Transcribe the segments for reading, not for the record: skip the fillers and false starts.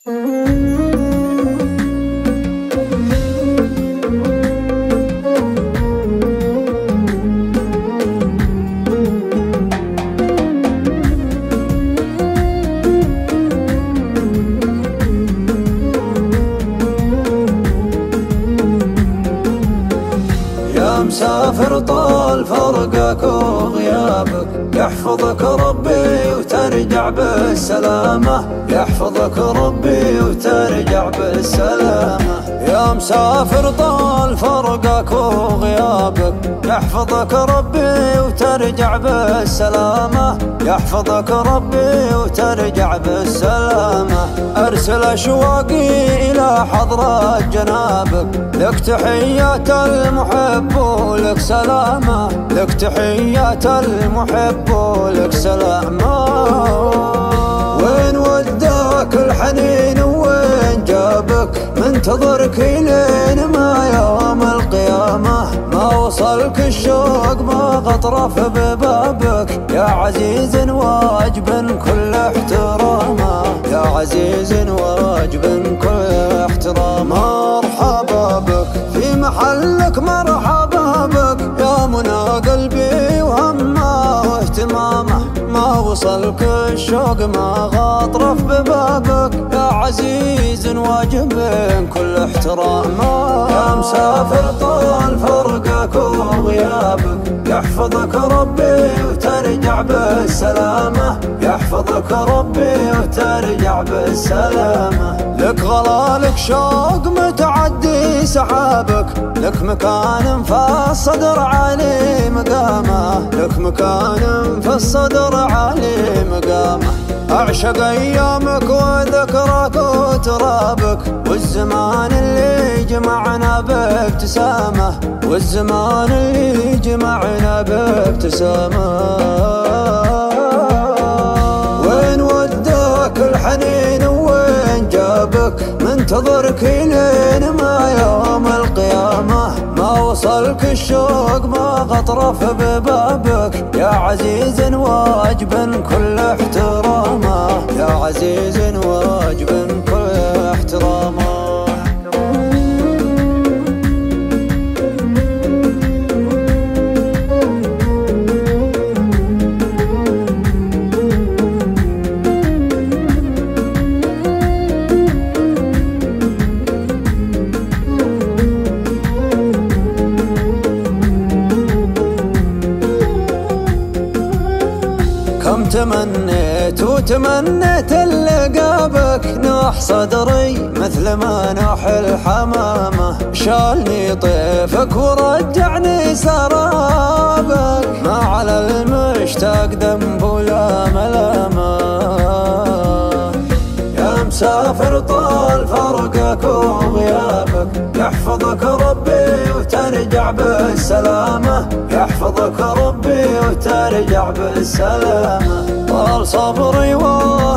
مسافر طال فرقك وغيابك، يحفظك ربي وترجع بالسلامة، يحفظك ربي وترجع بالسلامة. يا مسافر طال فرقك وغيابك، يحفظك ربي وترجع بالسلامة، يحفظك ربي وترجع بالسلامة. أرسل أشواقي إلى حضرة جنابك، لك تحيات المحب ولك سلامة، لك تحيات المحب ولك سلامة. وين وداك الحنين وين جابك، منتظرك لين ما يوم القيامة. ما وصلك الشوق ما غطرف ببابك، يا عزيز واجب كل احترامه، يا عزيز واجب كل احترامه. مرحبا بك في محلك، مرحبا بك يا منى قلبي وهمه واهتمامه. ما وصلك الشوق ما غطرف ببابك، يا عزيز واجب كل احترامه. يا مسافر طال فرقك وغيابك، يحفظك ربي وترجع بالسلامة، يحفظك ربي وترجع بالسلامة. لك غلالك شوق متعدي سحابك، لك مكان في الصدر عالي مقامه، لك مكان في الصدر عالي مقامه. أعشق أيامك وذكرك وترابك، والزمان اللي جمعنا بابتسامة، والزمان اللي جمعنا بابتسامة. وين وداك الحنين وين جابك، منتظرك لين ما يوم القيامة. ما وصلك الشوق ما غطرف ببابك، يا عزيز واجب كل احترامه، يا عزيز واجب كل احترامه. كم تمنيت وتمنيت لقابك، نوح صدري مثل ما نوح الحمامة. شالني طيفك ورجعني سرابك، ما على المشتاق ذنب ولا ملامة. يا مسافر طال فرقك وغيابك، يحفظك ربي وترجع بالسلامة، يحفظك ربي وترجع بالسلامة. طال صبري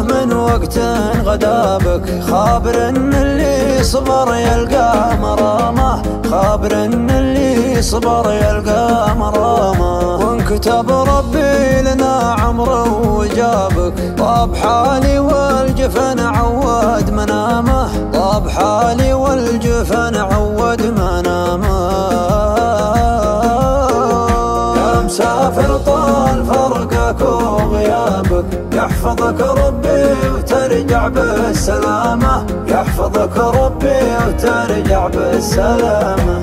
من وقت غدابك، خابر ان اللي صبر يلقى مرامه، خابر ان اللي صبر يلقى مرامه. وانكتب ربي لنا عمره وجابك، طاب حالي والجفن عود منامه، طاب حالي والجفن عود منامه. يا مسافر طال فرقك وغيابك، يحفظك ربي وترجع بالسلامة، يحفظك ربي وترجع بالسلامة.